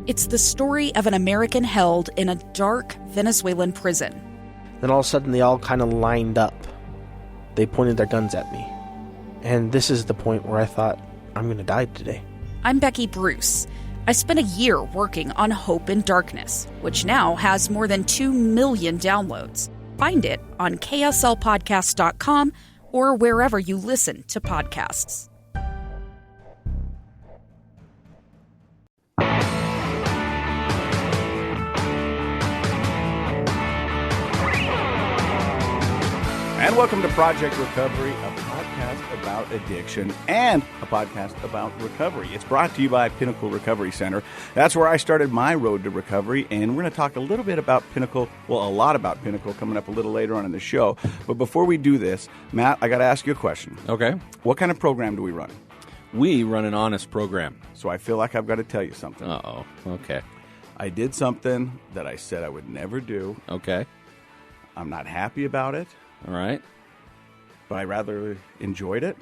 It's the story of an American held in a dark Venezuelan prison. Then all of a sudden, they all kind of lined up. They pointed their guns at me. And this is the point where I thought, I'm going to die today. I'm Becky Bruce. I spent a year working on Hope in Darkness, which now has more than 2 million downloads. Find it on kslpodcast.com or wherever you listen to podcasts. And welcome to Project Recovery, a podcast about addiction and a podcast about recovery. It's brought to you by Pinnacle Recovery Center. That's where I started my road to recovery, and we're going to talk a little bit about Pinnacle, well, a lot about Pinnacle coming up a little later on in the show. But before we do this, Matt, I got to ask you a question. Okay. What kind of program do we run? We run an honest program. So I feel like I've got to tell you something. Uh-oh. Okay. I did something that I said I would never do. Okay. I'm not happy about it. All right. But I rather enjoyed it.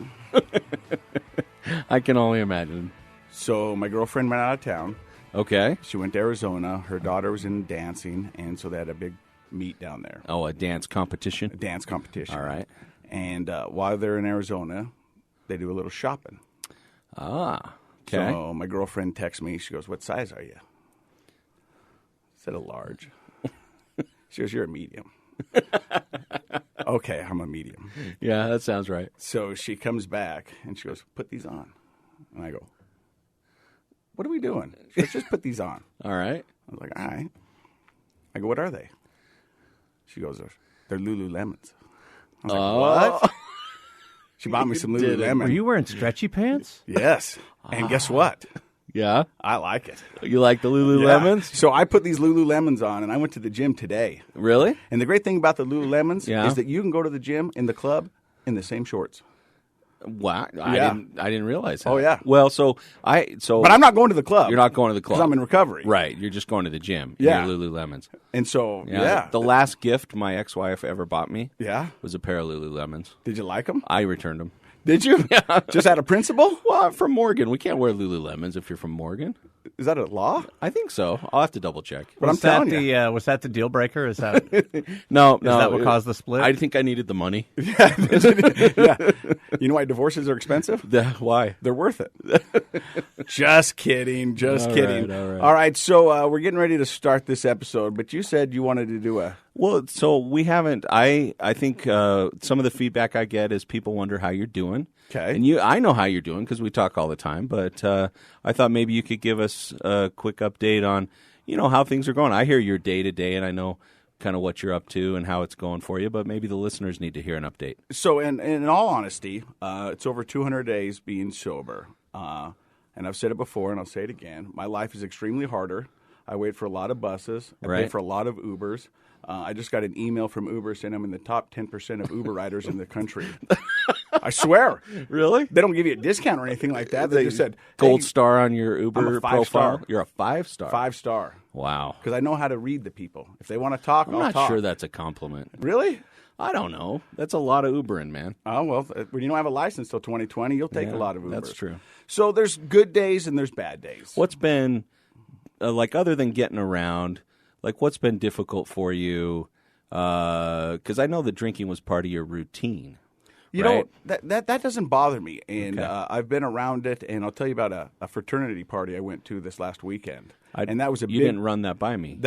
I can only imagine. So my girlfriend went out of town. Okay. She went to Arizona. Her daughter was in dancing, and so they had a big meet down there. Oh, a dance competition? A dance competition. All right. And while they're in Arizona, they do a little shopping. Ah, okay. So my girlfriend texts me. She goes, "What size are you?" I said, "A large." She goes, "You're a medium." Okay, I'm a medium. Yeah, that sounds right. So she comes back, and she goes, "Put these on." And I go, "What are we doing?" She goes, "Just put these on." All right. I was like, "All right." I go, "What are they?" She goes, "They're Lululemons." I was like, "What?" She bought me some Lululemon. Were you wearing stretchy pants? Yes. And guess what? Yeah? I like it. You like the Lululemons? Yeah. So I put these Lululemons on, and I went to the gym today. Really? And the great thing about the Lululemons Yeah. is that you can go to the gym in the club in the same shorts. Wow. Yeah. I didn't realize that. Oh, yeah. Well, But I'm not going to the club. You're not going to the club. Because I'm in recovery. Right. You're just going to the gym. Yeah. In your Lululemons. And so, yeah. The last gift my ex-wife ever bought me was a pair of Lululemons. Did you like them? I returned them. Did you? Yeah. Just out of principle? Well, I'm from Morgan. We can't wear Lululemons if you're from Morgan. Is that a law? I think so. I'll have to double check. But I'm telling you. Was that the deal breaker? Is that No. Is that what caused the split? I think I needed the money. Yeah. You know why divorces are expensive? Why? They're worth it. Just kidding. Just kidding. All right. So we're getting ready to start this episode, but you said you wanted to do a... Well, so we haven't. I think some of the feedback I get is people wonder how you're doing. Okay. And I know how you're doing because we talk all the time. But I thought maybe you could give us a quick update on, how things are going. I hear your day to day, and I know kind of what you're up to and how it's going for you. But maybe the listeners need to hear an update. So, in all honesty, it's over 200 days being sober. And I've said it before, and I'll say it again. My life is extremely harder. I wait for a lot of buses. I pay for a lot of Ubers. I just got an email from Uber saying I'm in the top 10% of Uber riders in the country. I swear. Really? They don't give you a discount or anything like that. They just said, gold star on your Uber I'm a 5-star. profile? You're a 5-star? 5-star. Wow. Because I know how to read the people. If they want to talk, I'm I'll not talk. sure that's a compliment. Really? I don't know. That's a lot of Ubering, man. Oh, well, when you don't have a license till 2020, you'll take a lot of Ubers. That's true. So there's good days and there's bad days. What's been, other than getting around, what's been difficult for you? Because I know that drinking was part of your routine. You right? know, that doesn't bother me. And Okay. I've been around it, and I'll tell you about a fraternity party I went to this last weekend. And that was You didn't run that by me.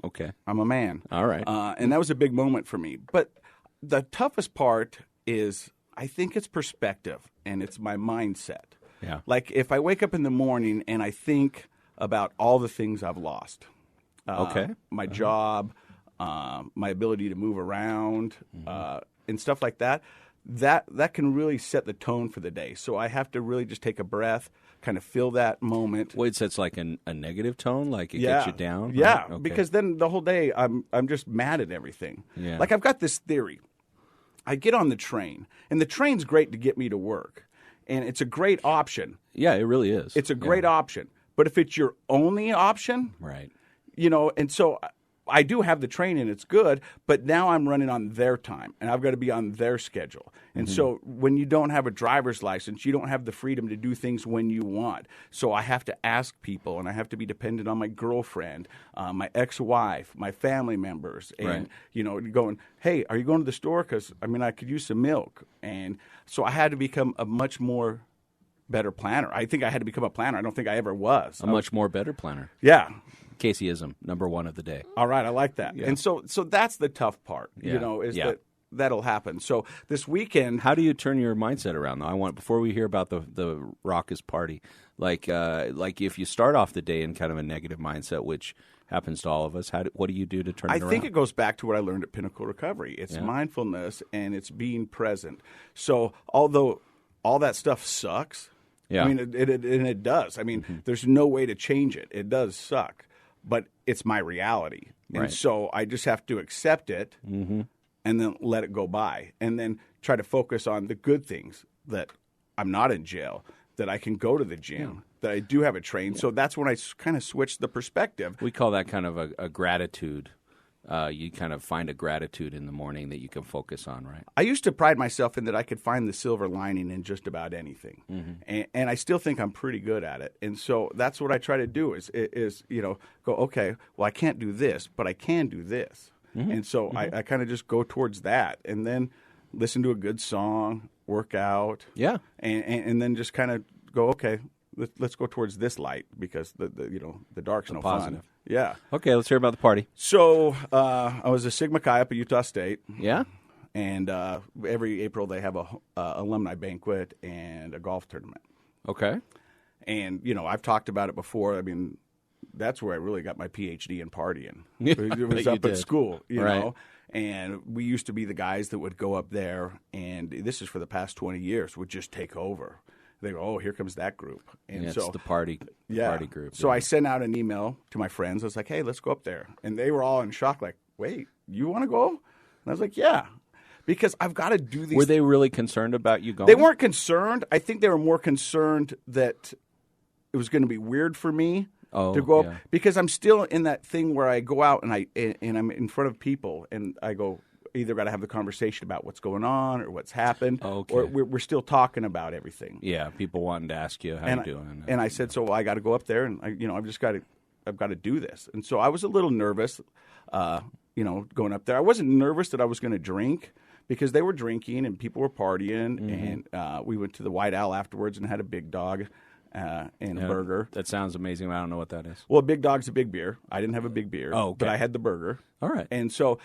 Okay. I'm a man. All right. And that was a big moment for me. But the toughest part is I think it's perspective, and it's my mindset. Yeah. Like if I wake up in the morning and I think about all the things I've lost. Okay. My job, my ability to move around, and stuff like that. That can really set the tone for the day. So I have to really just take a breath, kind of feel that moment. Wait, so it's like a negative tone? Like it gets you down? Yeah, Okay. because then the whole day I'm just mad at everything. Yeah. Like I've got this theory. I get on the train, and the train's great to get me to work, and it's a great option. Yeah, it really is. It's a great option. But if it's your only option, right. and so I do have the training, it's good, but now I'm running on their time, and I've got to be on their schedule. And so when you don't have a driver's license, you don't have the freedom to do things when you want. So I have to ask people, and I have to be dependent on my girlfriend, my ex-wife, my family members, and, going, hey, are you going to the store? Because, I could use some milk. And so I had to become a much more better planner. I think I had to become a planner. I don't think I ever was. A much more better planner. Yeah. Caseyism, number one of the day. All right, I like that. Yeah. And so that's the tough part, that'll happen. So this weekend, How do you turn your mindset around, though? Before we hear about the raucous party, like if you start off the day in kind of a negative mindset, which happens to all of us, what do you do to turn it around? I think it goes back to what I learned at Pinnacle Recovery. It's mindfulness and it's being present. So although all that stuff sucks, it does. There's no way to change it. It does suck. But it's my reality. Right. And so I just have to accept it and then let it go by. And then try to focus on the good things, that I'm not in jail, that I can go to the gym, that I do have a train. So that's when I kind of switched the perspective. We call that kind of a gratitude. You kind of find a gratitude in the morning that you can focus on, right? I used to pride myself in that I could find the silver lining in just about anything, and I still think I'm pretty good at it. And so that's what I try to do is go, okay, well, I can't do this, but I can do this. And so I kind of just go towards that, and then listen to a good song, work out, and then just kind of go, okay, let's go towards this light, because the dark's no positive. fun. Yeah. Okay, let's hear about the party. So I was a Sigma Chi up at Utah State. Yeah. And every April they have a alumni banquet and a golf tournament. Okay. And I've talked about it before. That's where I really got my PhD in partying. It was up at school, you know. And we used to be the guys that would go up there, and this is for the past 20 years, would just take over. They go, oh, here comes that group. And it's the party group. So I sent out an email to my friends. I was like, hey, let's go up there. And they were all in shock, like, wait, you want to go? And I was like, yeah, because I've got to do these. Were they really concerned about you going? They weren't concerned. I think they were more concerned that it was going to be weird for me to go up, because I'm still in that thing where I go out and I'm in front of people, and I go, either got to have the conversation about what's going on or what's happened, or we're still talking about everything. Yeah, people wanting to ask you how you're doing. And I said, so I got to go up there, and I've got to do this. And so I was a little nervous, going up there. I wasn't nervous that I was going to drink, because they were drinking and people were partying, and we went to the White Owl afterwards and had a Big Dog and a burger. That sounds amazing. I don't know what that is. Well, a Big Dog's a big beer. I didn't have a big beer, but I had the burger. All right. And so,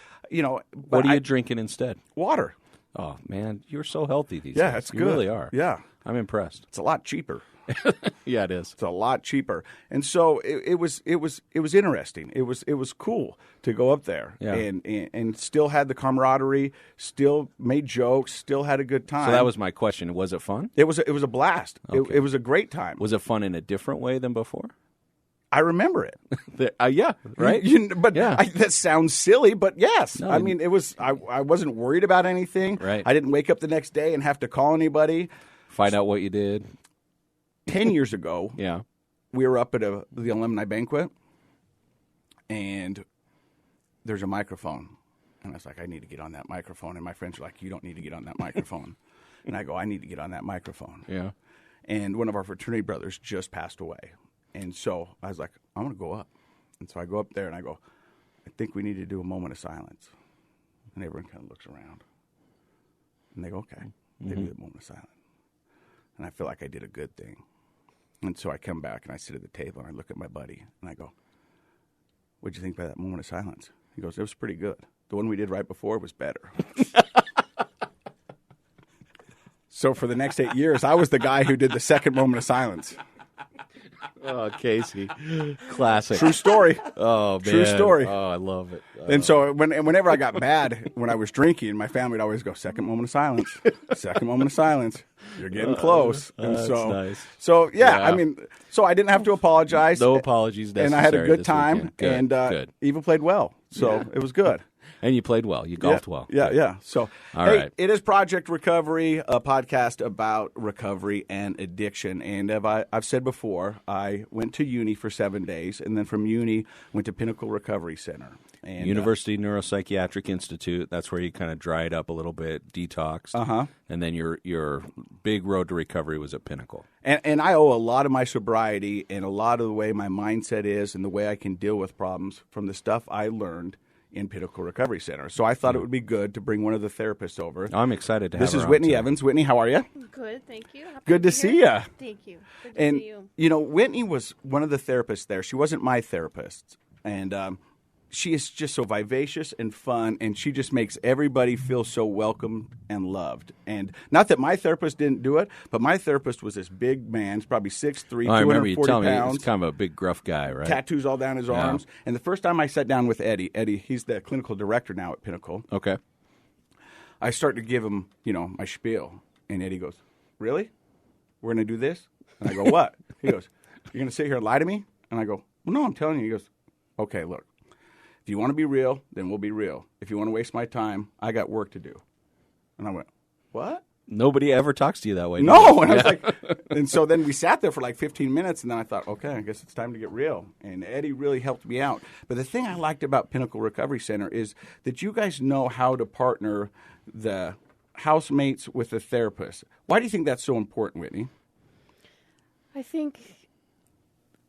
what are you drinking instead? Water. Oh, man, you're so healthy these days. Yeah, it's good. You really are. Yeah. I'm impressed. It's a lot cheaper. Yeah, it is. It's a lot cheaper. And so it was interesting. It was cool to go up there and still had the camaraderie, still made jokes, still had a good time. So that was my question. Was it fun? It was a blast. Okay. It was a great time. Was it fun in a different way than before? I remember it. Yeah, right? That sounds silly, but yes. No, it was. I wasn't worried about anything. Right. I didn't wake up the next day and have to call anybody. Find out what you did. 10 years ago, Yeah. we were up at the alumni banquet, and there's a microphone. And I was like, I need to get on that microphone. And my friends were like, you don't need to get on that microphone. And I go, I need to get on that microphone. Yeah. And one of our fraternity brothers just passed away. And so I was like, I'm going to go up. And so I go up there and I go, I think we need to do a moment of silence. And everyone kind of looks around. And they go, okay. They do the moment of silence. And I feel like I did a good thing. And so I come back and I sit at the table and I look at my buddy and I go, what'd you think about that moment of silence? He goes, it was pretty good. The one we did right before was better. So for the next 8 years, I was the guy who did the second moment of silence. Oh, Casey. Classic. True story. Oh, man. True story. Oh, I love it. And so whenever I got mad when I was drinking, my family would always go, second moment of silence. Second moment of silence. You're getting close. And that's so, nice. So, so I didn't have to apologize. No apologies necessary. And I had a good this time. weekend. Good, and good. Eva played well. So it was good. And you played well. You golfed well. Yeah. So, All hey, right. it is Project Recovery, a podcast about recovery and addiction. And I've said before, I went to uni for 7 days, and then from uni went to Pinnacle Recovery Center. And, University Neuropsychiatric Institute. That's where you kind of dried up a little bit, detoxed. And then your big road to recovery was at Pinnacle. And I owe a lot of my sobriety and a lot of the way my mindset is and the way I can deal with problems from the stuff I learned in Pinnacle Recovery Center. So I thought it would be good to bring one of the therapists over. I'm excited to have This her is on Whitney today. Evans. Whitney, how are you? Good, thank you. Happy Good to be see here. ya. Thank you. Good to And, see you. you know, Whitney was one of the therapists there. She wasn't my therapist. And she is just so vivacious and fun, and she just makes everybody feel so welcome and loved. And not that my therapist didn't do it, but my therapist was this big man, he's probably 6'3", I remember you 240 telling me pounds. he's kind of a big, gruff guy, right? Tattoos all down his arms. And the first time I sat down with Eddie, he's the clinical director now at Pinnacle. Okay. I start to give him, my spiel. And Eddie goes, really? We're going to do this? And I go, what? He goes, you're going to sit here and lie to me? And I go, well, no, I'm telling you. He goes, okay, look. If you want to be real, then we'll be real. If you want to waste my time, I got work to do. And I went, what? Nobody ever talks to you that way. No. And I was like, and so then we sat there for like 15 minutes, and then I thought, okay, I guess it's time to get real. And Eddie really helped me out. But the thing I liked about Pinnacle Recovery Center is that you guys know how to partner the housemates with the therapist. Why do you think that's so important, Whitney? I think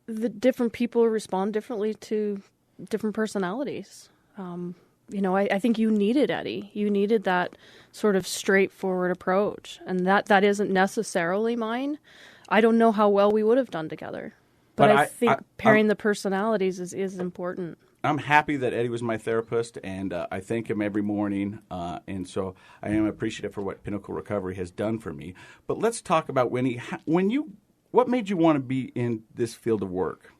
the different people respond differently to different personalities. I think you needed Eddie. You needed that sort of straightforward approach. And that isn't necessarily mine. I don't know how well we would have done together. But I think pairing the personalities is important. I'm happy that Eddie was my therapist, and I thank him every morning. And so I am appreciative for what Pinnacle Recovery has done for me. But let's talk about Whitney. What made you want to be in this field of work?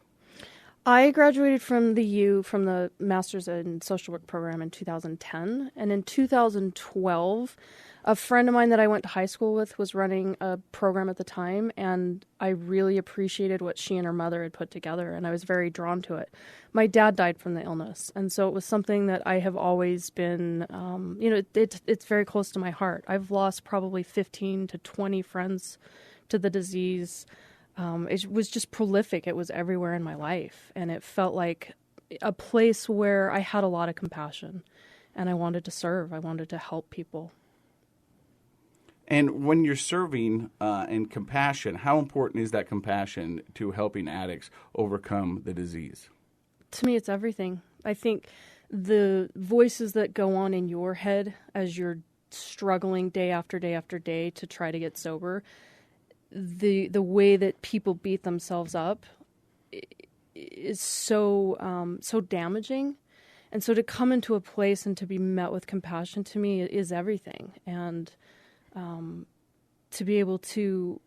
I graduated from the Master's in Social Work program in 2010. And in 2012, a friend of mine that I went to high school with was running a program at the time, and I really appreciated what she and her mother had put together, and I was very drawn to it. My dad died from the illness, and so it was something that I have always been, it's very close to my heart. I've lost probably 15 to 20 friends to the disease. It was just prolific. It was everywhere in my life, and it felt like a place where I had a lot of compassion, and I wanted to serve. I wanted to help people. And when you're serving and compassion, how important is that compassion to helping addicts overcome the disease? To me, it's everything. I think the voices that go on in your head as you're struggling day after day after day to try to get sober, the way that people beat themselves up is so damaging. And so to come into a place and to be met with compassion, to me, is everything. And to be able to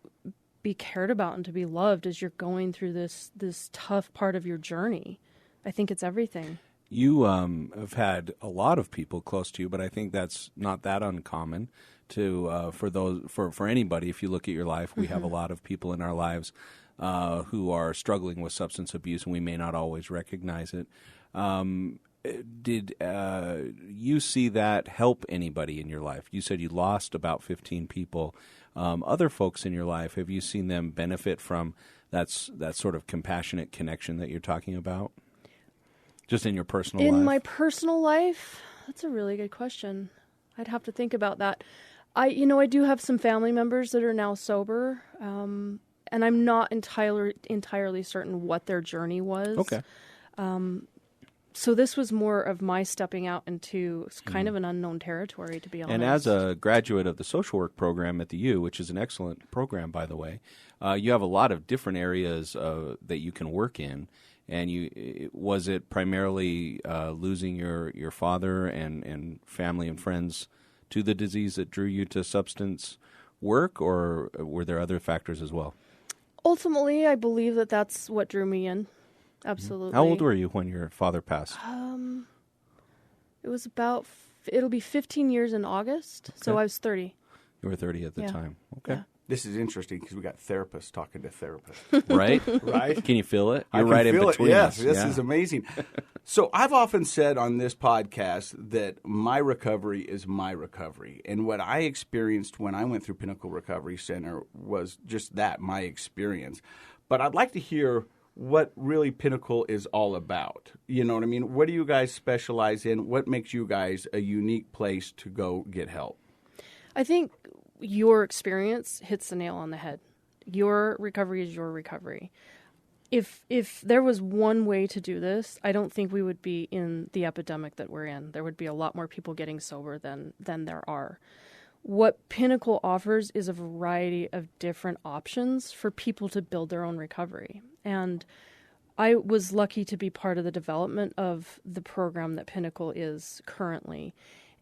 be cared about and to be loved as you're going through this tough part of your journey, I think it's everything. You have had a lot of people close to you, but I think that's not that uncommon for anybody. If you look at your life, we have a lot of people in our lives who are struggling with substance abuse, and we may not always recognize it. Did you see that help anybody in your life? You said you lost about 15 people. Other folks in your life, have you seen them benefit from that sort of compassionate connection that you're talking about? Just in your personal life? In my personal life, that's a really good question. I'd have to think about that. I do have some family members that are now sober, and I'm not entirely certain what their journey was. Okay. So this was more of my stepping out into kind of an unknown territory, to be honest. And as a graduate of the social work program at the U, which is an excellent program, by the way, you have a lot of different areas that you can work in. And was it primarily losing your father and family and friends to the disease that drew you to substance work, or were there other factors as well? Ultimately, I believe that that's what drew me in. Absolutely. How old were you when your father passed? It was it'll be 15 years in August, so I was 30. You were 30 at the time. Okay. Yeah. This is interesting because we got therapists talking to therapists. Right? Right? Can you feel it? I You're can right in feel it. between Yes, us. this Yeah. is amazing. So I've often said on this podcast that my recovery is my recovery. And what I experienced when I went through Pinnacle Recovery Center was just that, my experience. But I'd like to hear what really Pinnacle is all about. You know what I mean? What do you guys specialize in? What makes you guys a unique place to go get help? I think your experience hits the nail on the head. Your recovery is your recovery. If there was one way to do this, I don't think we would be in the epidemic that we're in. There would be a lot more people getting sober than there are. What Pinnacle offers is a variety of different options for people to build their own recovery. And I was lucky to be part of the development of the program that Pinnacle is currently.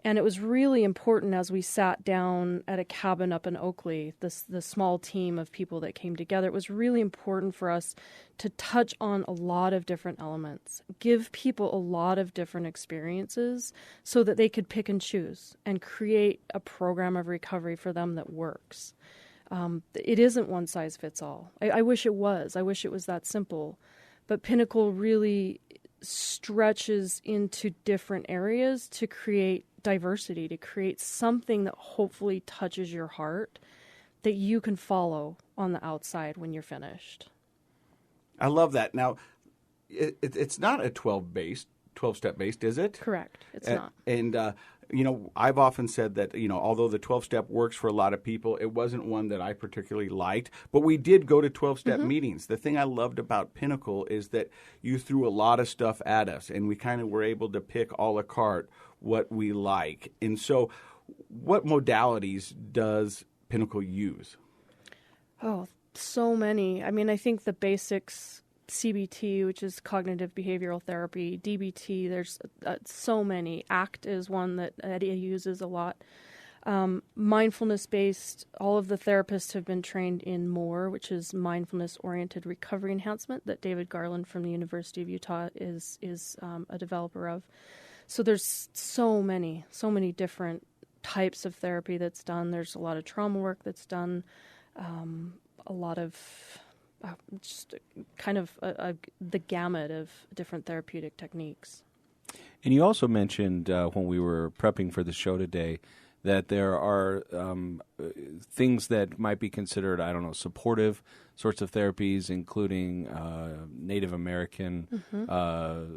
And it was really important as we sat down at a cabin up in Oakley, the small team of people that came together. It was really important for us to touch on a lot of different elements, give people a lot of different experiences so that they could pick and choose and create a program of recovery for them that works. It isn't one size fits all. I wish it was. I wish it was that simple. But Pinnacle really stretches into different areas to create diversity, to create something that hopefully touches your heart that you can follow on the outside when you're finished. I love that. Now, it's not a 12-step based, is it? Correct. It's not. And, I've often said that, although the 12-step works for a lot of people, it wasn't one that I particularly liked. But we did go to 12-step meetings. The thing I loved about Pinnacle is that you threw a lot of stuff at us, and we kind of were able to pick a la carte what we like. And so what modalities does Pinnacle use? Oh, so many. I mean, I think the basics, CBT, which is cognitive behavioral therapy, DBT, there's so many. ACT is one that Eddie uses a lot. Mindfulness-based, all of the therapists have been trained in MORE, which is mindfulness-oriented recovery enhancement that David Garland from the University of Utah is a developer of. So there's so many different types of therapy that's done. There's a lot of trauma work that's done, a lot of just kind of the gamut of different therapeutic techniques. And you also mentioned when we were prepping for the show today that there are things that might be considered, supportive sorts of therapies, including Native American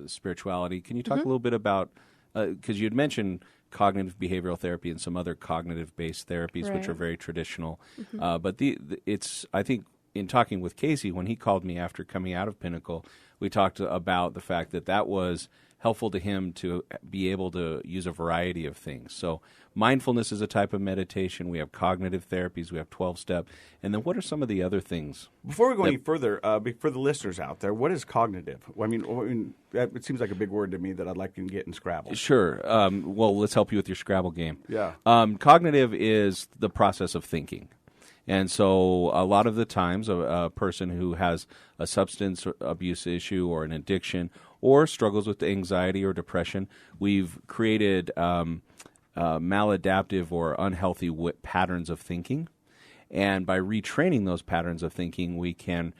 spirituality. Can you talk a little bit about, because you had mentioned cognitive behavioral therapy and some other cognitive-based therapies, which are very traditional. But it's, I think, in talking with Casey, when he called me after coming out of Pinnacle, we talked about the fact that was helpful to him to be able to use a variety of things. So mindfulness is a type of meditation. We have cognitive therapies. We have 12-step. And then what are some of the other things? Before we go any further, for the listeners out there, what is cognitive? I mean, it seems like a big word to me that I'd like to get in Scrabble. Sure. Well, let's help you with your Scrabble game. Yeah. Cognitive is the process of thinking. And so a lot of the times a person who has a substance abuse issue or an addiction or struggles with anxiety or depression, we've created maladaptive or unhealthy patterns of thinking. And by retraining those patterns of thinking, we can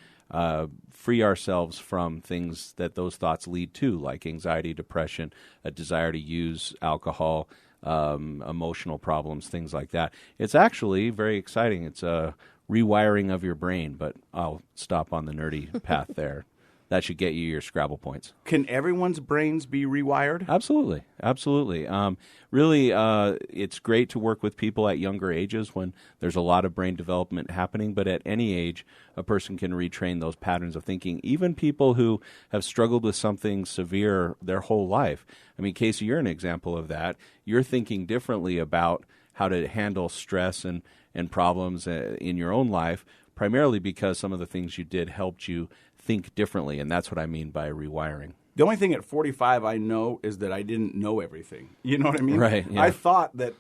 free ourselves from things that those thoughts lead to, like anxiety, depression, a desire to use alcohol, emotional problems, things like that. It's actually very exciting. It's a rewiring of your brain, but I'll stop on the nerdy path there. That should get you your Scrabble points. Can everyone's brains be rewired? Absolutely. Absolutely. Really, it's great to work with people at younger ages when there's a lot of brain development happening, but at any age, a person can retrain those patterns of thinking. Even people who have struggled with something severe their whole life. I mean, Casey, you're an example of that. You're thinking differently about how to handle stress and problems in your own life, primarily because some of the things you did helped you think differently, and that's what I mean by rewiring. The only thing at 45 I know is that I didn't know everything. You know what I mean? Right, yeah. I thought that,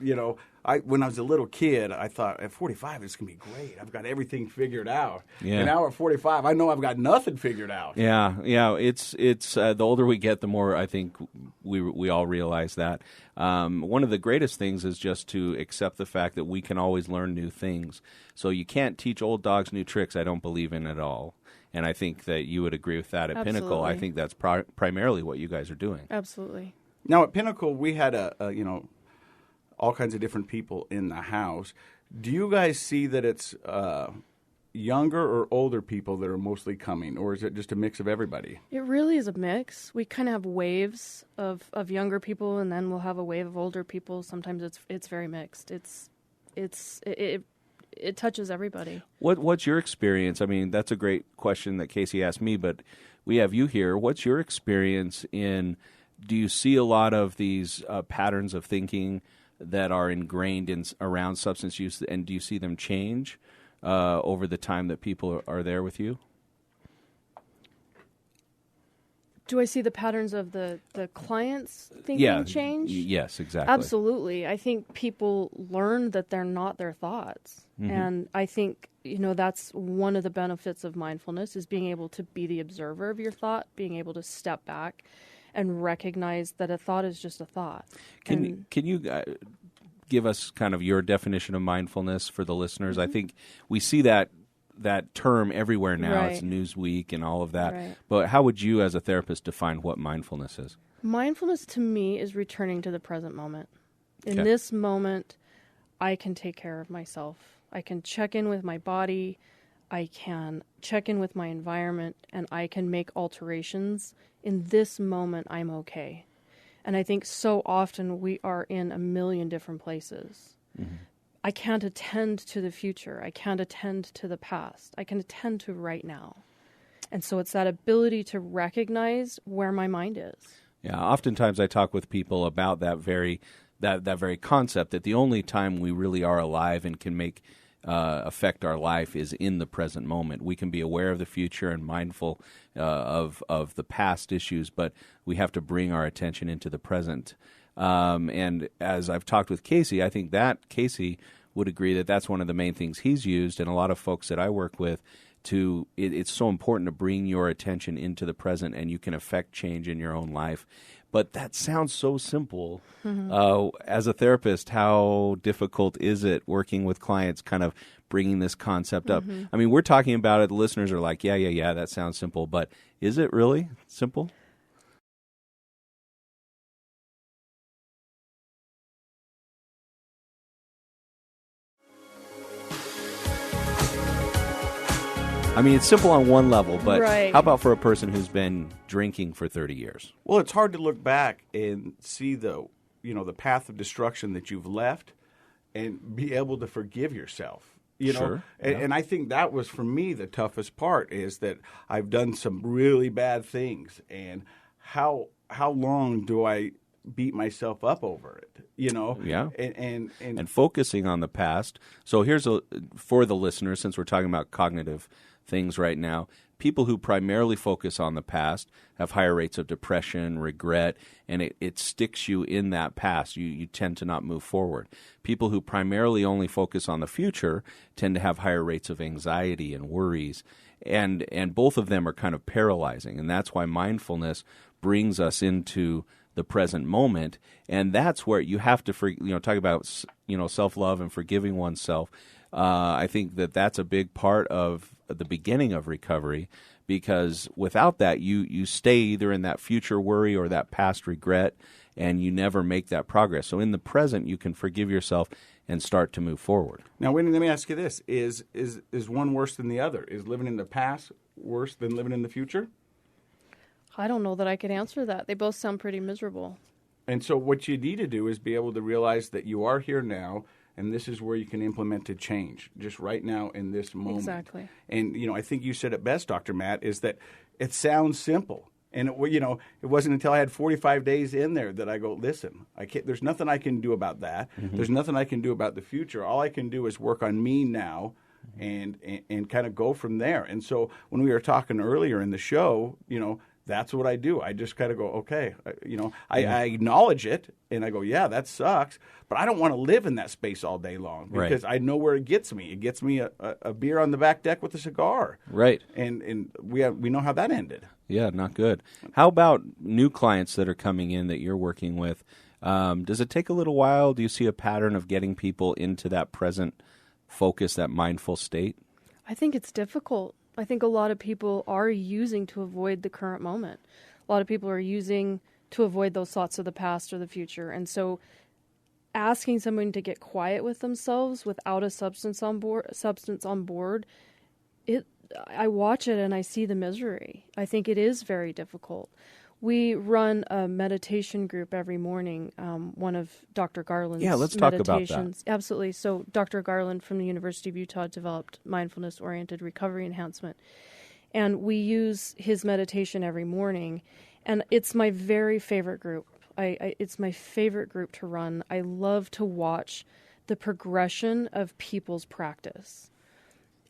when I was a little kid, I thought at 45 it's going to be great. I've got everything figured out. Yeah. And now at 45, I know I've got nothing figured out. Yeah. It's the older we get, the more I think we all realize that. One of the greatest things is just to accept the fact that we can always learn new things. So you can't teach old dogs new tricks. I don't believe in at all. And I think that you would agree with that at Absolutely. Pinnacle. I think that's primarily what you guys are doing. Absolutely. Now at Pinnacle, we had all kinds of different people in the house. Do you guys see that it's younger or older people that are mostly coming, or is it just a mix of everybody? It really is a mix. We kind of have waves of younger people, and then we'll have a wave of older people. Sometimes it's very mixed. It touches everybody. What's your experience? I mean, that's a great question that Casey asked me, but we have you here. What's your experience in? Do you see a lot of these patterns of thinking that are ingrained around substance use, and do you see them change over the time that people are there with you? Do I see the patterns of the clients thinking change? Yes, exactly. Absolutely. I think people learn that they're not their thoughts. Mm-hmm. And I think, that's one of the benefits of mindfulness is being able to be the observer of your thought, being able to step back and recognize that a thought is just a thought. Can you give us kind of your definition of mindfulness for the listeners? Mm-hmm. I think we see that term everywhere now. Right. It's Newsweek and all of that. Right. But how would you as a therapist define what mindfulness is? Mindfulness to me is returning to the present moment. In Okay. this moment, I can take care of myself. I can check in with my body. I can check in with my environment, and I can make alterations. In this moment, I'm okay. And I think so often we are in a million different places. Mm-hmm. I can't attend to the future. I can't attend to the past. I can attend to right now. And so it's that ability to recognize where my mind is. Yeah, oftentimes I talk with people about that very concept, that the only time we really are alive and can affect our life is in the present moment. We can be aware of the future and mindful of the past issues, but we have to bring our attention into the present. And as I've talked with Casey, I think that Casey would agree that that's one of the main things he's used, and a lot of folks that I work with, it's so important to bring your attention into the present, and you can affect change in your own life. But that sounds so simple. Mm-hmm. As a therapist, how difficult is it working with clients, kind of bringing this concept up? Mm-hmm. I mean, we're talking about it. The listeners are like, yeah, that sounds simple. But is it really simple? I mean, it's simple on one level, but Right. How about for a person who's been drinking for 30 years? Well, it's hard to look back and see the path of destruction that you've left and be able to forgive yourself. Sure. And I think that was, for me, the toughest part, is that I've done some really bad things, and how long do I beat myself up over it? Yeah. And focusing on the past. So here's for the listeners, since we're talking about cognitive things right now, people who primarily focus on the past have higher rates of depression, regret, and it sticks you in that past. You tend to not move forward. People who primarily only focus on the future tend to have higher rates of anxiety and worries, and both of them are kind of paralyzing, and that's why mindfulness brings us into the present moment, and that's where you have to talk about self-love and forgiving oneself. I think that's a big part of the beginning of recovery, because without that, you stay either in that future worry or that past regret, and you never make that progress. So in the present, you can forgive yourself and start to move forward. Now, Whitney, let me ask you this: is one worse than the other? Is living in the past worse than living in the future? I don't know that I could answer that. They both sound pretty miserable. And so what you need to do is be able to realize that you are here now, and this is where you can implement a change, just right now in this moment. Exactly. And, I think you said it best, Dr. Matt, is that it sounds simple. And, it wasn't until I had 45 days in there that I go, listen, there's nothing I can do about that. Mm-hmm. There's nothing I can do about the future. All I can do is work on me now and kind of go from there. And so when we were talking earlier in the show, that's what I do. I just kind of go, okay, I acknowledge it, and I go, yeah, that sucks, but I don't want to live in that space all day long because I know where it gets me. It gets me a beer on the back deck with a cigar. Right. And we know how that ended. Yeah, not good. How about new clients that are coming in that you're working with? Does it take a little while? Do you see a pattern of getting people into that present focus, that mindful state? I think it's difficult. I think a lot of people are using to avoid the current moment. A lot of people are using to avoid those thoughts of the past or the future. And so asking someone to get quiet with themselves without a substance on board, I watch it and I see the misery. I think it is very difficult. We run a meditation group every morning, one of Dr. Garland's meditations. Yeah, let's talk about that. Absolutely. So Dr. Garland from the University of Utah developed mindfulness-oriented recovery enhancement. And we use his meditation every morning. And it's my very favorite group. It's my favorite group to run. I love to watch the progression of people's practice.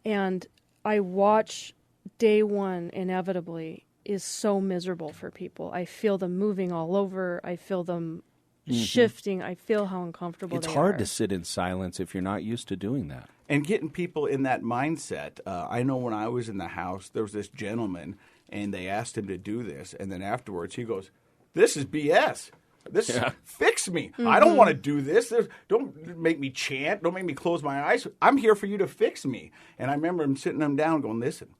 And I watch day one inevitably is so miserable for people. I feel them moving all over. I feel them shifting. I feel how uncomfortable they are. It's hard to sit in silence if you're not used to doing that. And getting people in that mindset. I know when I was in the house, there was this gentleman, and they asked him to do this. And then afterwards, he goes, "This is BS. Fix me. I don't want to do this. Don't make me chant. Don't make me close my eyes. I'm here for you to fix me." And I remember him sitting him down going, "Listen,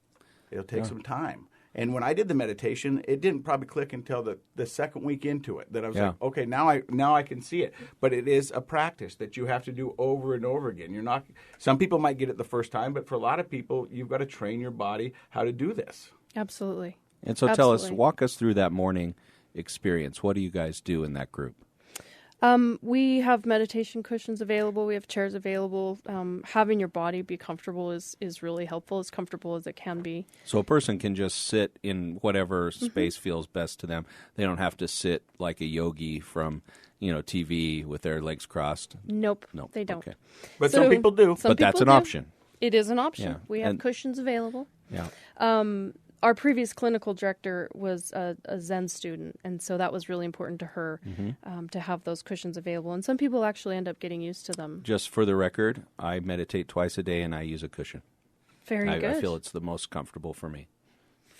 it'll take some time." And when I did the meditation, it didn't probably click until the second week into it that I was like, okay, now I can see it. But it is a practice that you have to do over and over again. Some people might get it the first time, but for a lot of people, you've got to train your body how to do this. Absolutely. And so tell us, walk us through that morning experience. What do you guys do in that group? We have meditation cushions available. We have chairs available. Having your body be comfortable is really helpful, as comfortable as it can be. So a person can just sit in whatever space feels best to them. They don't have to sit like a yogi from, TV with their legs crossed. Nope, they don't. Okay. But some people do. But that's an option. It is an option. Yeah. We have cushions available. Yeah. Our previous clinical director was a Zen student, and so that was really important to her to have those cushions available. And some people actually end up getting used to them. Just for the record, I meditate twice a day, and I use a cushion. Very good. I feel it's the most comfortable for me.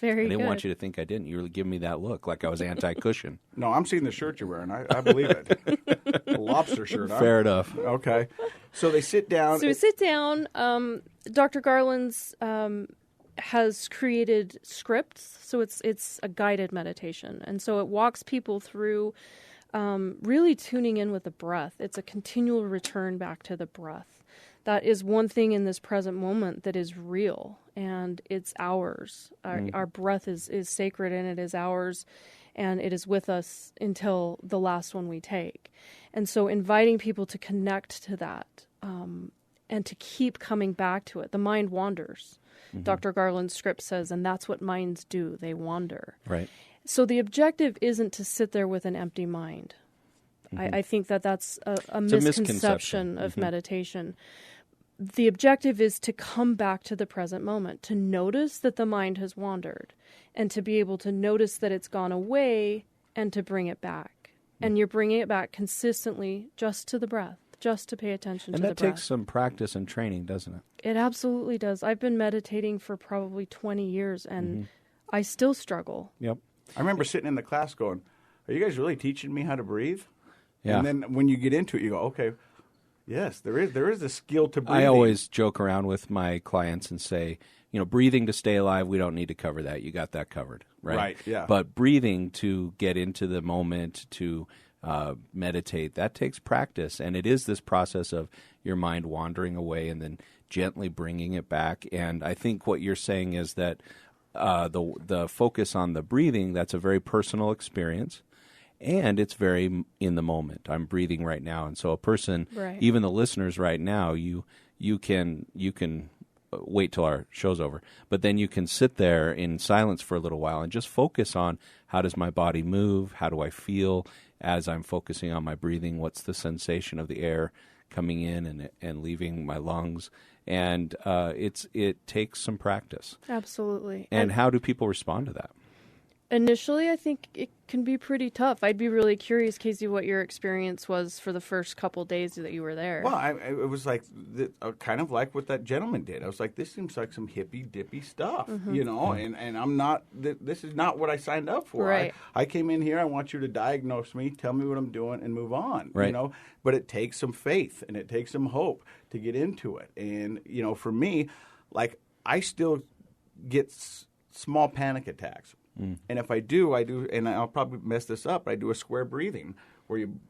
Very good. I didn't good. want you to think I didn't. You were giving me that look like I was anti-cushion. No, I'm seeing the shirt you're wearing. I believe it. A lobster shirt, huh? Fair enough. Okay. So they sit down. So we sit down. Dr. Garland's has created scripts, so it's a guided meditation, and so it walks people through really tuning in with the breath. It's a continual return back to the breath. That is one thing in this present moment that is real, and it's ours. Our breath is sacred, and it is ours, and it is with us until the last one we take. And so inviting people to connect to that and to keep coming back to it. The mind wanders. Dr. Garland's script says, and that's what minds do. They wander. Right. So the objective isn't to sit there with an empty mind. I think that's a misconception of meditation. The objective is to come back to the present moment, to notice that the mind has wandered, and to be able to notice that it's gone away and to bring it back. And you're bringing it back consistently just to the breath, just to pay attention to the breath. And that takes some practice and training, doesn't it? It absolutely does. I've been meditating for probably 20 years, and I still struggle. Yep. I remember sitting in the class going, "Are you guys really teaching me how to breathe?" Yeah. And then when you get into it, you go, "Okay, yes, there is a skill to breathing." I always joke around with my clients and say, breathing to stay alive, we don't need to cover that. You got that covered, right? Right, yeah. But breathing to get into the moment, to meditate, that takes practice. And it is this process of your mind wandering away and then gently bringing it back. And I think what you're saying is that the focus on the breathing, that's a very personal experience. And it's very in the moment. I'm breathing right now. And so a person, even the listeners right now, you can wait till our show's over, but then you can sit there in silence for a little while and just focus on, how does my body move? How do I feel as I'm focusing on my breathing? What's the sensation of the air coming in and leaving my lungs. And it takes some practice. Absolutely. And how do people respond to that? Initially, I think it can be pretty tough. I'd be really curious, Casey, what your experience was for the first couple days that you were there. Well, it was like kind of like what that gentleman did. I was like, this seems like some hippy-dippy stuff, you know, and I'm not, this is not what I signed up for. Right. I came in here, I want you to diagnose me, tell me what I'm doing, and move on, right. you know. But it takes some faith and it takes some hope to get into it. And, you know, for me, like, I still get small panic attacks. And if I do, and I'll probably mess this up, I do a square breathing where you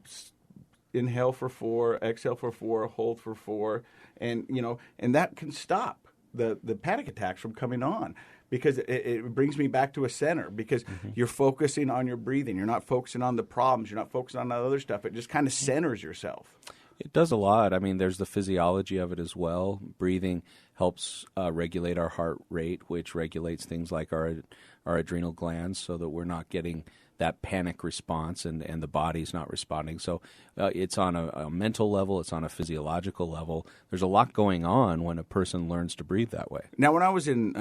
inhale for 4, exhale for 4, hold for 4, and, you know, and that can stop the panic attacks from coming on because it brings me back to a center because you're focusing on your breathing. You're not focusing on the problems. You're not focusing on the other stuff. It just kind of centers yourself. It does a lot. I mean, there's the physiology of it as well. Breathing helps regulate our heart rate, which regulates things like our adrenal glands so that we're not getting that panic response and the body's not responding. So it's on a mental level. It's on a physiological level. There's a lot going on when a person learns to breathe that way. Now, when I was in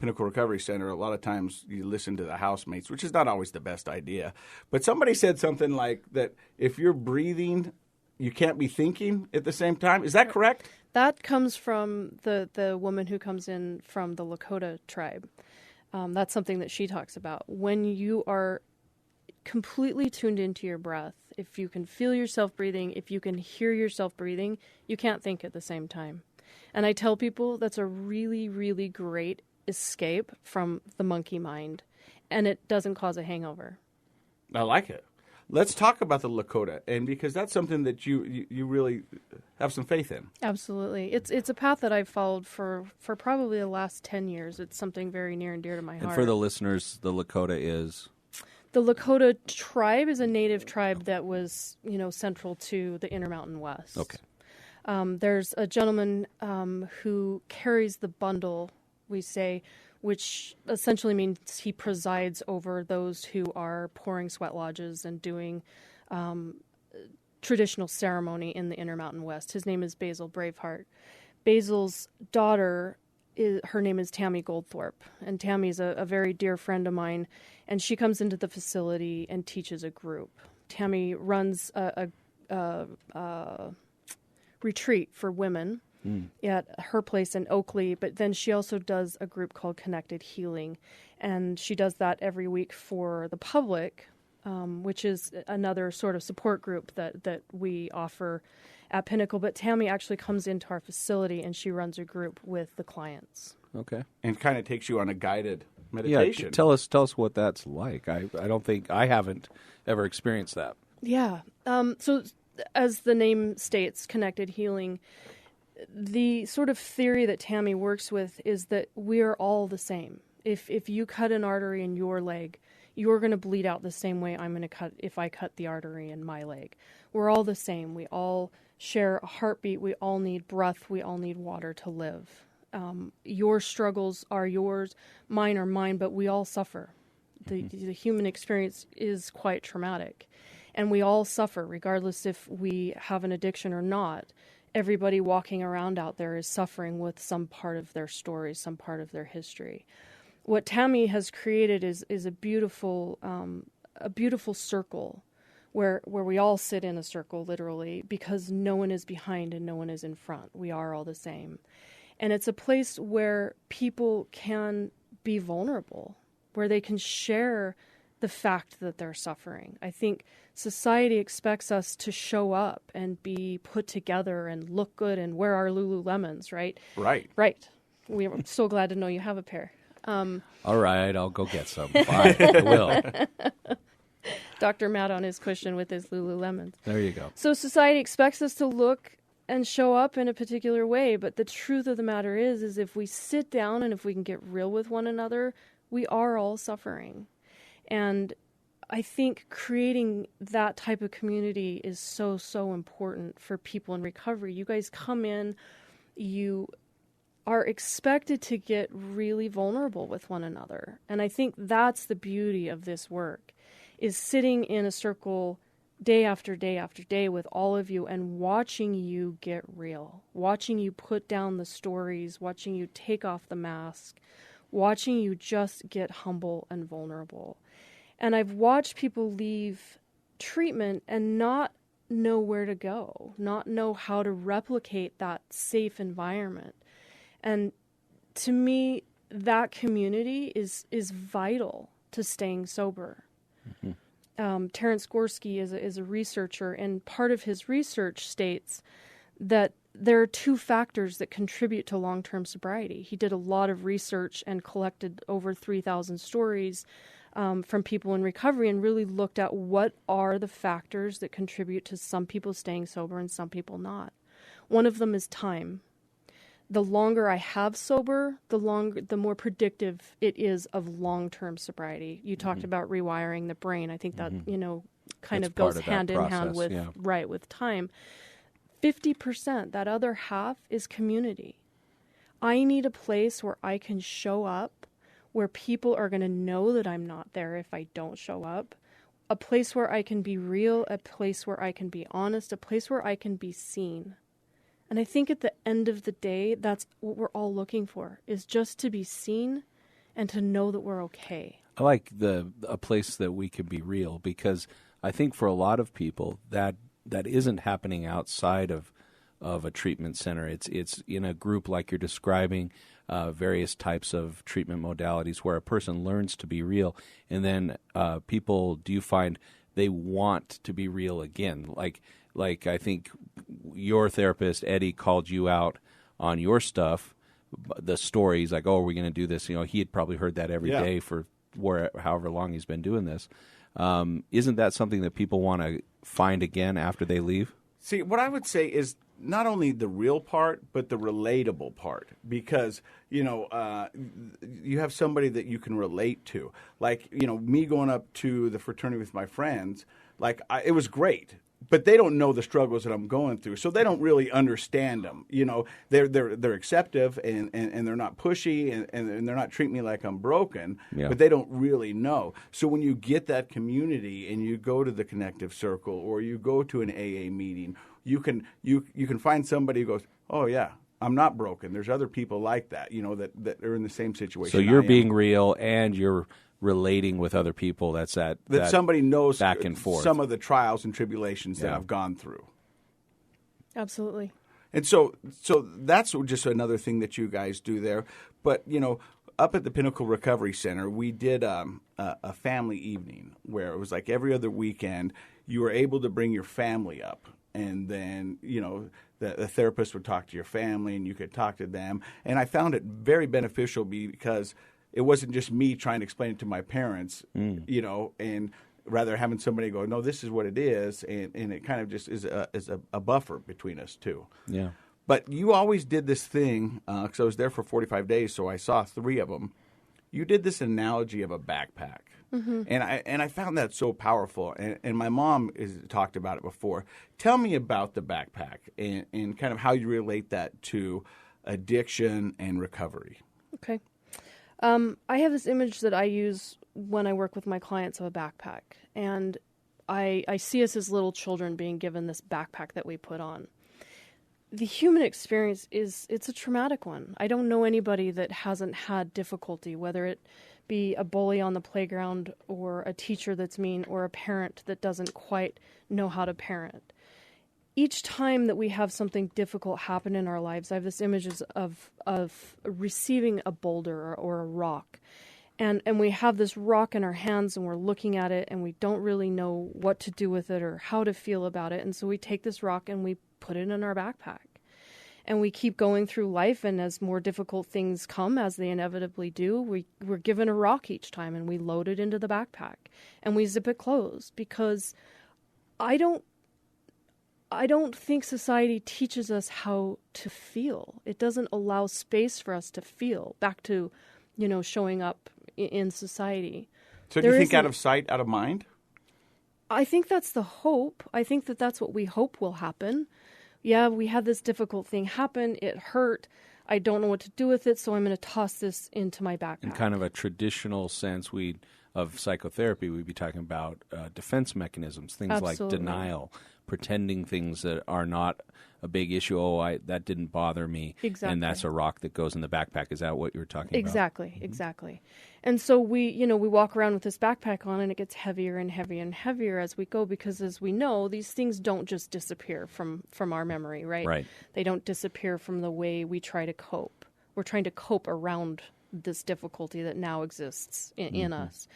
Pinnacle Recovery Center, a lot of times you listen to the housemates, which is not always the best idea. But somebody said something like that if you're breathing, you can't be thinking at the same time. Is that correct? That comes from the woman who comes in from the Lakota tribe. That's something that she talks about. When you are completely tuned into your breath, if you can feel yourself breathing, if you can hear yourself breathing, you can't think at the same time. And I tell people that's a really, really great escape from the monkey mind, and it doesn't cause a hangover. I like it. Let's talk about the Lakota, and because that's something that you really have some faith in. Absolutely. It's a path that I've followed for probably the last 10 years. It's something very near and dear to my heart. And for the listeners, the Lakota is? The Lakota tribe is a native tribe that was, you know, central to the Intermountain West. Okay. There's a gentleman who carries the bundle, we say, which essentially means he presides over those who are pouring sweat lodges and doing traditional ceremony in the Intermountain West. His name is Basil Braveheart. Basil's daughter, her name is Tammy Goldthorpe, and Tammy's a very dear friend of mine, and she comes into the facility and teaches a group. Tammy runs a retreat for women at her place in Oakley, but then she also does a group called Connected Healing, and she does that every week for the public, which is another sort of support group that we offer at Pinnacle. But Tammy actually comes into our facility and she runs a group with the clients. Okay. And kind of takes you on a guided meditation. Yeah, tell us what that's like. I haven't ever experienced that. Yeah. So as the name states, Connected Healing, the sort of theory that Tammy works with is that we are all the same. If you cut an artery in your leg, you're going to bleed out the same way I'm going to cut if I cut the artery in my leg. We're all the same. We all share a heartbeat. We all need breath. We all need water to live. Your struggles are yours, mine are mine, but we all suffer. The human experience is quite traumatic, and we all suffer regardless if we have an addiction or not. Everybody walking around out there is suffering with some part of their story, some part of their history. What Tammy has created is a beautiful circle where we all sit in a circle, literally, because no one is behind and no one is in front. We are all the same. And it's a place where people can be vulnerable, where they can share the fact that they're suffering. I think society expects us to show up and be put together and look good and wear our Lululemons, right? Right. We're so glad to know you have a pair. All right, I'll go get some. Fine, I will. Dr. Matt on his cushion with his Lululemons. There you go. So society expects us to look and show up in a particular way, but the truth of the matter is if we sit down and if we can get real with one another, we are all suffering. And I think creating that type of community is so, so important for people in recovery. You guys come in, you are expected to get really vulnerable with one another. And I think that's the beauty of this work, is sitting in a circle day after day after day with all of you and watching you get real, watching you put down the stories, watching you take off the mask, watching you just get humble and vulnerable. And I've watched people leave treatment and not know where to go, not know how to replicate that safe environment. And to me, that community is vital to staying sober. Mm-hmm. Terence Gorski is a researcher, and part of his research states that there are two factors that contribute to long-term sobriety. He did a lot of research and collected over 3,000 stories from people in recovery and really looked at what are the factors that contribute to some people staying sober and some people not. One of them is time. The longer I have sober, the more predictive it is of long-term sobriety. You talked about rewiring the brain. I think that, kind of goes hand in hand with, with time. 50%, that other half, is community. I need a place where I can show up, where people are going to know that I'm not there if I don't show up, a place where I can be real, a place where I can be honest, a place where I can be seen. And I think at the end of the day, that's what we're all looking for, is just to be seen and to know that we're okay. I like a place that we can be real, because I think for a lot of people that isn't happening outside of a treatment center. It's in a group like you're describing, various types of treatment modalities where a person learns to be real, and then people, do you find they want to be real again? Like I think your therapist, Eddie, called you out on your stuff, the stories, like, oh, are we going to do this? He had probably heard that every day for however long he's been doing this. Isn't that something that people want to find again after they leave? See, what I would say is not only the real part, but the relatable part, because, you have somebody that you can relate to. Like, me going up to the fraternity with my friends, it was great. But they don't know the struggles that I'm going through, so they don't really understand them. They're acceptive and they're not pushy and they're not treating me like I'm broken. Yeah. But they don't really know. So when you get that community and you go to the connective circle or you go to an AA meeting, you can find somebody who goes, oh yeah, I'm not broken. There's other people like that, that are in the same situation. So you're being real and you're relating with other people. That's that somebody knows back and forth some of the trials and tribulations that I've gone through. Absolutely. And so that's just another thing that you guys do there. But up at the Pinnacle Recovery Center, we did a family evening where it was like every other weekend you were able to bring your family up, and then the therapist would talk to your family and you could talk to them. And I found it very beneficial because it wasn't just me trying to explain it to my parents, and rather having somebody go, no, this is what it is, and it kind of just is a buffer between us too. Yeah. But you always did this thing, because I was there for 45 days, so I saw 3 of them. You did this analogy of a backpack, and I found that so powerful. And my mom has talked about it before. Tell me about the backpack and kind of how you relate that to addiction and recovery. Okay. I have this image that I use when I work with my clients of a backpack, and I see us as little children being given this backpack that we put on. The human experience it's a traumatic one. I don't know anybody that hasn't had difficulty, whether it be a bully on the playground or a teacher that's mean or a parent that doesn't quite know how to parent. Each time that we have something difficult happen in our lives, I have this image of receiving a boulder or a rock. And we have this rock in our hands and we're looking at it and we don't really know what to do with it or how to feel about it. And so we take this rock and we put it in our backpack. And we keep going through life, and as more difficult things come, as they inevitably do, we're given a rock each time and we load it into the backpack and we zip it closed, because I don't think society teaches us how to feel. It doesn't allow space for us to feel. Back to, showing up in society. So do you think out of sight, out of mind? I think that's the hope. I think that's what we hope will happen. Yeah, we had this difficult thing happen. It hurt. I don't know what to do with it, so I'm going to toss this into my backpack. In kind of a traditional sense, of psychotherapy, we'd be talking about defense mechanisms, things like denial, pretending things that are not a big issue. Oh, that didn't bother me. Exactly. And that's a rock that goes in the backpack. Is that what you were talking Exactly, about? exactly. And so we walk around with this backpack on, and it gets heavier and heavier and heavier as we go, because as we know, these things don't just disappear from our memory, right? Right. They don't disappear from the way we try to cope. We're trying to cope around this difficulty that now exists in us.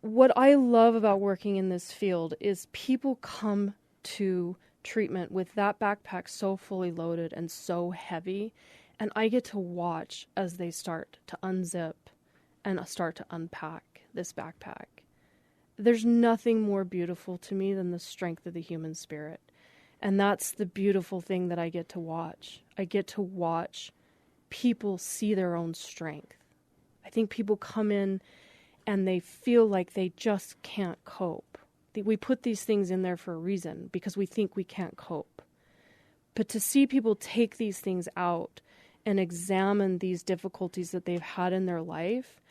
What I love about working in this field is people come to treatment with that backpack so fully loaded and so heavy, and I get to watch as they start to unzip and start to unpack this backpack. There's nothing more beautiful to me than the strength of the human spirit, and that's the beautiful thing that I get to watch. I get to watch people see their own strength. I think people come in and they feel like they just can't cope. We put these things in there for a reason, because we think we can't cope. But to see people take these things out and examine these difficulties that they've had in their life,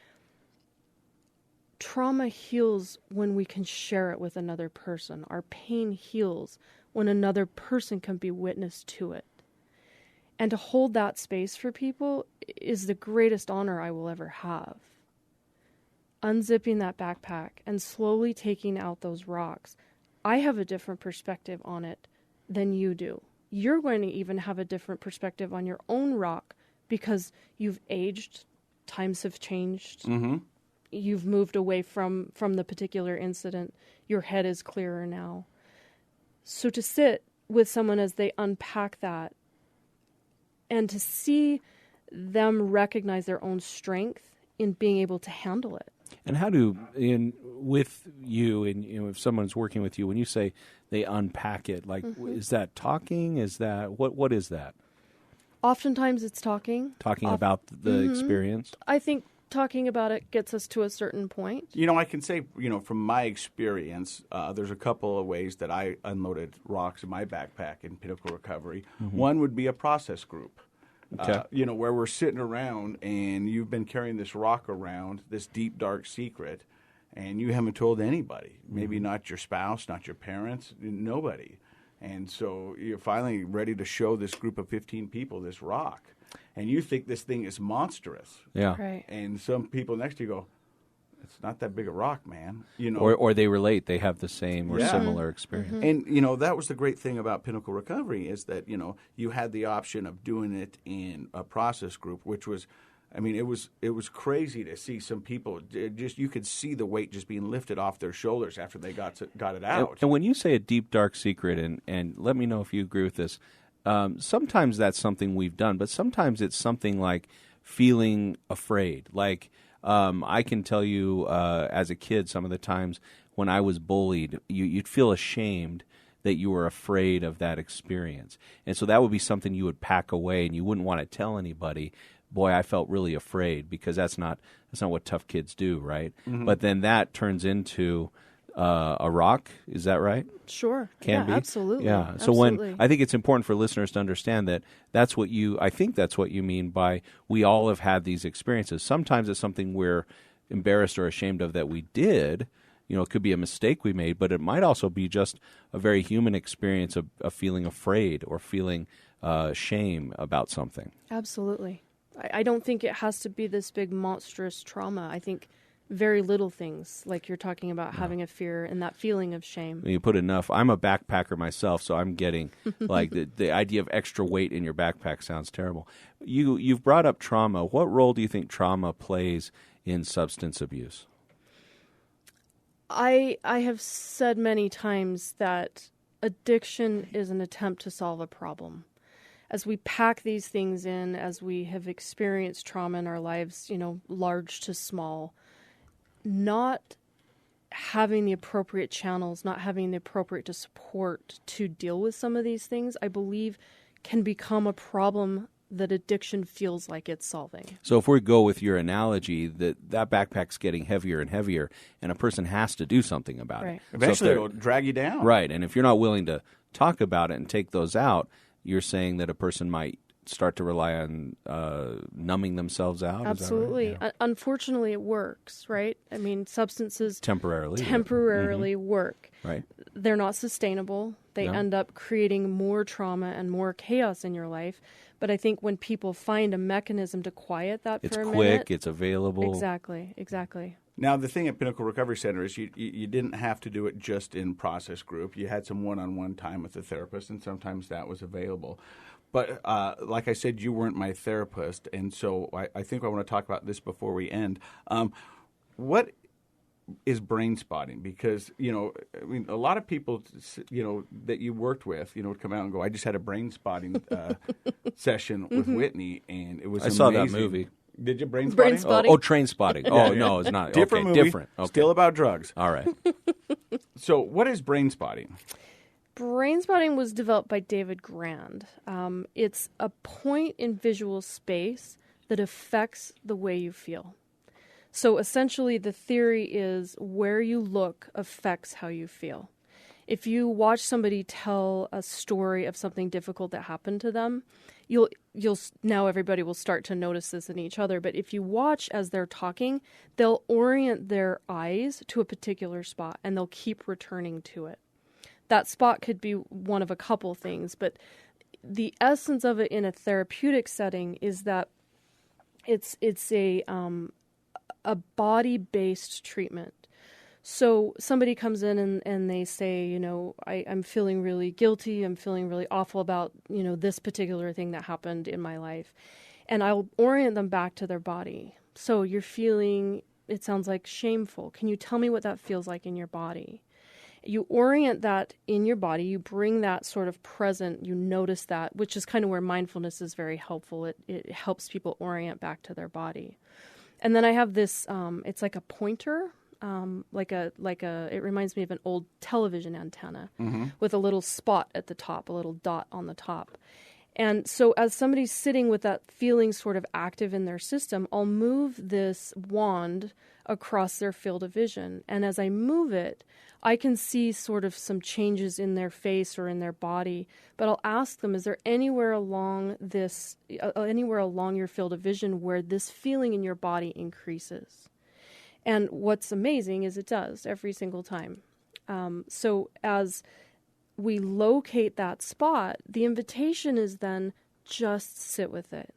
trauma heals when we can share it with another person. Our pain heals when another person can be witness to it. And to hold that space for people is the greatest honor I will ever have. Unzipping that backpack and slowly taking out those rocks, I have a different perspective on it than you do. You're going to even have a different perspective on your own rock, because you've aged, times have changed, you've moved away from the particular incident, your head is clearer now. So to sit with someone as they unpack that, and to see them recognize their own strength in being able to handle it. And how with you, and if someone's working with you, when you say they unpack it, like is that talking? Is that what is that? Oftentimes it's talking. Talking about the experience. I think talking about it gets us to a certain point. I can say, from my experience, there's a couple of ways that I unloaded rocks in my backpack in Pinnacle Recovery. One would be a process group. Okay. Where we're sitting around and you've been carrying this rock around, this deep, dark secret, and you haven't told anybody. Maybe not your spouse, not your parents, nobody. And so you're finally ready to show this group of 15 people this rock. And you think this thing is monstrous. Yeah. Right. And some people next to you go, it's not that big a rock, man. Or they relate. They have the same or similar experience. And, that was the great thing about Pinnacle Recovery, is that, you had the option of doing it in a process group, which was, it was crazy to see some people, you could see the weight just being lifted off their shoulders after they got it out. And when you say a deep, dark secret, and let me know if you agree with this, sometimes that's something we've done, but sometimes it's something like feeling afraid. Like, I can tell you as a kid, some of the times when I was bullied, you'd feel ashamed that you were afraid of that experience. And so that would be something you would pack away, and you wouldn't want to tell anybody, boy, I felt really afraid, because that's not what tough kids do, right? But then that turns into a rock. Is that right? Sure. Can be. Absolutely. Yeah. So when I think it's important for listeners to understand that I think that's what you mean by we all have had these experiences. Sometimes it's something we're embarrassed or ashamed of that we did. It could be a mistake we made, but it might also be just a very human experience of feeling afraid or feeling shame about something. Absolutely. I don't think it has to be this big monstrous trauma. I think very little things, like you're talking about having a fear and that feeling of shame. You put enough. I'm a backpacker myself, so I'm getting like the idea of extra weight in your backpack sounds terrible. You've brought up trauma. What role do you think trauma plays in substance abuse? I have said many times that addiction is an attempt to solve a problem. As we pack these things in, as we have experienced trauma in our lives, large to small, not having the appropriate channels, not having the appropriate support to deal with some of these things, I believe can become a problem that addiction feels like it's solving. So if we go with your analogy, that backpack's getting heavier and heavier, and a person has to do something about it. Eventually it'll drag you down. Right, and if you're not willing to talk about it and take those out, you're saying that a person might start to rely on numbing themselves out? Absolutely. Is that right? Unfortunately, it works, right? I mean, substances temporarily work. Right. They're not sustainable. They end up creating more trauma and more chaos in your life. But I think when people find a mechanism to quiet that It's for a quick, minute, it's available. Exactly. Now, the thing at Pinnacle Recovery Center is you didn't have to do it just in process group. You had some one-on-one time with the therapist, and sometimes that was available. But like I said, you weren't my therapist, and so I think I want to talk about this before we end. What is brain spotting? Because, I mean, a lot of people, that you worked with, would come out and go, I just had a brain spotting session with Whitney, and it was amazing. Saw that movie. Did you brain Brain spotting? spotting? Oh, train spotting. Oh, no, it's not. Different okay, movie, different. Okay. Still about drugs. All right. So what is brain spotting? Brain spotting was developed by David Grand. It's a point in visual space that affects the way you feel. So essentially the theory is where you look affects how you feel. If you watch somebody tell a story of something difficult that happened to them, you'll now everybody will start to notice this in each other. But if you watch as they're talking, they'll orient their eyes to a particular spot and they'll keep returning to it. That spot could be one of a couple things, but the essence of it in a therapeutic setting is that it's a body-based treatment. So somebody comes in and they say, I'm feeling really guilty. I'm feeling really awful about, this particular thing that happened in my life. And I'll orient them back to their body. So you're feeling, it sounds like shameful. Can you tell me what that feels like in your body? You orient that in your body. You bring that sort of present. You notice that, which is kind of where mindfulness is very helpful. It helps people orient back to their body. And then I have this, it's like a pointer. It reminds me of an old television antenna with a little spot at the top, a little dot on the top. And so as somebody's sitting with that feeling sort of active in their system, I'll move this wand across their field of vision. And as I move it, I can see sort of some changes in their face or in their body. But I'll ask them, is there anywhere along your field of vision where this feeling in your body increases? And what's amazing is it does every single time. So as we locate that spot, the invitation is then just sit with it.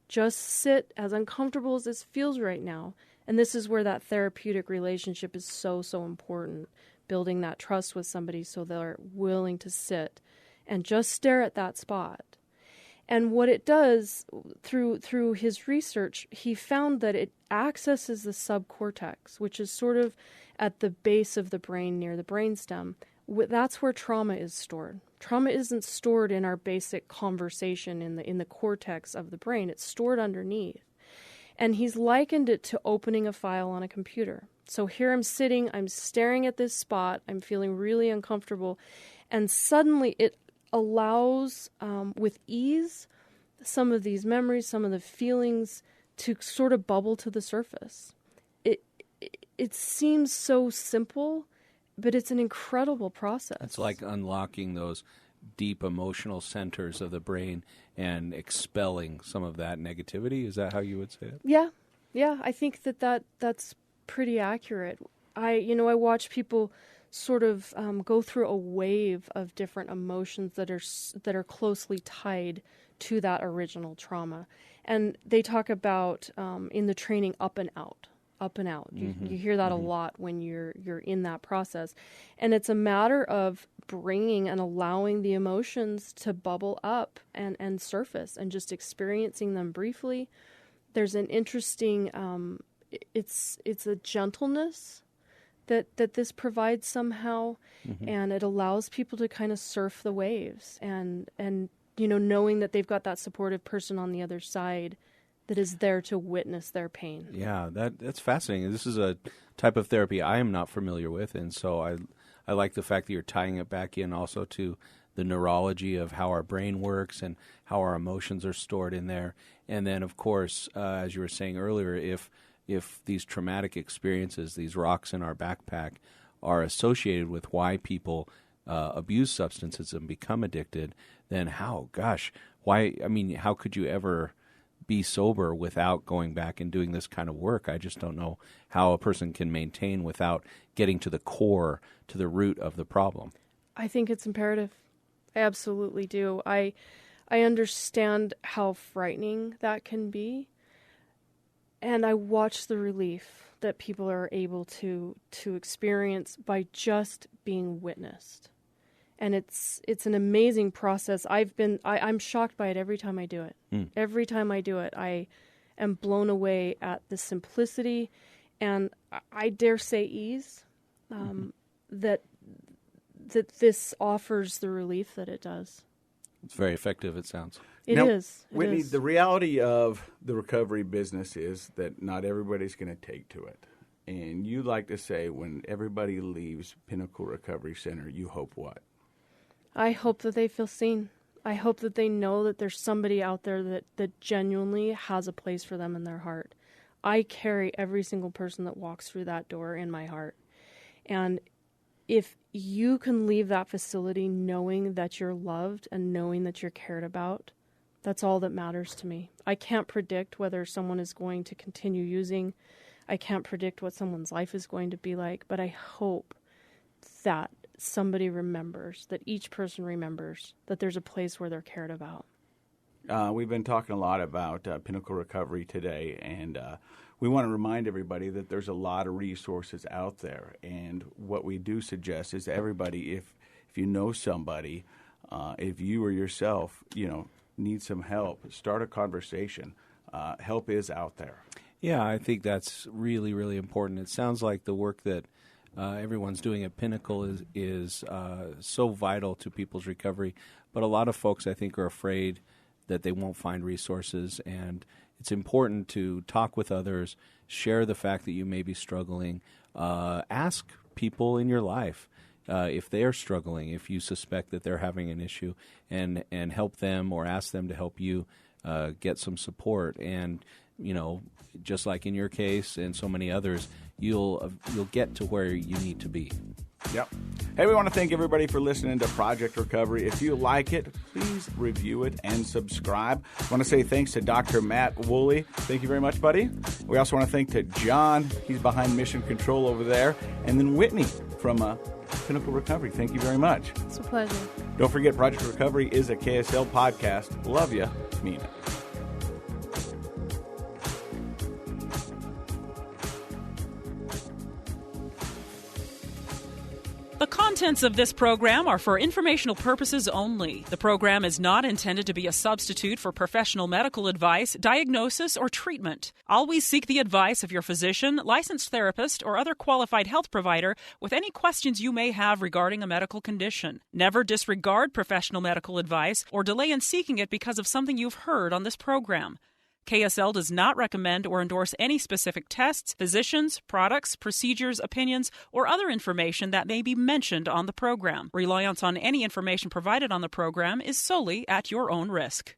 Just sit, as uncomfortable as this feels right now. And this is where that therapeutic relationship is so, so important. Building that trust with somebody so they're willing to sit and just stare at that spot. And what it does, through his research, he found that it accesses the subcortex, which is sort of at the base of the brain near the brainstem. That's where trauma is stored. Trauma isn't stored in our basic conversation in the cortex of the brain. It's stored underneath. And he's likened it to opening a file on a computer. So here I'm sitting, I'm staring at this spot, I'm feeling really uncomfortable, and suddenly it allows, with ease, some of these memories, some of the feelings to sort of bubble to the surface. It seems so simple, but it's an incredible process. It's like unlocking those deep emotional centers of the brain and expelling some of that negativity. Is that how you would say it? Yeah. I think that's pretty accurate. I watch people sort of go through a wave of different emotions that are closely tied to that original trauma, and they talk about in the training up and out. You hear that a lot when you're in that process, and it's a matter of bringing and allowing the emotions to bubble up and surface, and just experiencing them briefly. There's an interesting it's a gentleness that this provides somehow, and it allows people to kind of surf the waves, and knowing that they've got that supportive person on the other side that is there to witness their pain. Yeah, that's fascinating. This is a type of therapy I am not familiar with, and so I like the fact that you're tying it back in also to the neurology of how our brain works and how our emotions are stored in there. And then, of course, as you were saying earlier, if these traumatic experiences, these rocks in our backpack, are associated with why people abuse substances and become addicted, then how could you ever be sober without going back and doing this kind of work? I just don't know how a person can maintain without getting to the core, to the root of the problem. I think it's imperative. I absolutely do. I understand how frightening that can be, and I watch the relief that people are able to experience by just being witnessed. And it's an amazing process. I'm shocked by it every time I do it. Every time I do it, I am blown away at the simplicity and I dare say ease that this offers the relief that it does. It's very effective, it sounds. It is. Whitney, the reality of the recovery business is that not everybody's going to take to it. And you like to say when everybody leaves Pinnacle Recovery Center, you hope what? I hope that they feel seen. I hope that they know that there's somebody out there that genuinely has a place for them in their heart. I carry every single person that walks through that door in my heart. And if you can leave that facility knowing that you're loved and knowing that you're cared about, that's all that matters to me. I can't predict whether someone is going to continue using. I can't predict what someone's life is going to be like, but I hope that somebody remembers, that each person remembers that there's a place where they're cared about. We've been talking a lot about Pinnacle Recovery today, and we want to remind everybody that there's a lot of resources out there. And what we do suggest is everybody, if you know somebody, if you or yourself, need some help, start a conversation. Help is out there. Yeah, I think that's really, really important. It sounds like the work that everyone's doing at Pinnacle is so vital to people's recovery. But a lot of folks, I think, are afraid that they won't find resources. And it's important to talk with others, share the fact that you may be struggling, ask people in your life if they are struggling, if you suspect that they're having an issue, and help them or ask them to help you get some support. And just like in your case and so many others, you'll get to where you need to be. Yep. Hey, we want to thank everybody for listening to Project Recovery. If you like it, please review it and subscribe. I want to say thanks to Dr. Matt Woolley. Thank you very much, buddy. We also want to thank to John. He's behind Mission Control over there. And then Whitney from Pinnacle Recovery. Thank you very much. It's a pleasure. Don't forget, Project Recovery is a KSL podcast. Love you. Mean it. The contents of this program are for informational purposes only. The program is not intended to be a substitute for professional medical advice, diagnosis, or treatment. Always seek the advice of your physician, licensed therapist, or other qualified health provider with any questions you may have regarding a medical condition. Never disregard professional medical advice or delay in seeking it because of something you've heard on this program. KSL does not recommend or endorse any specific tests, physicians, products, procedures, opinions, or other information that may be mentioned on the program. Reliance on any information provided on the program is solely at your own risk.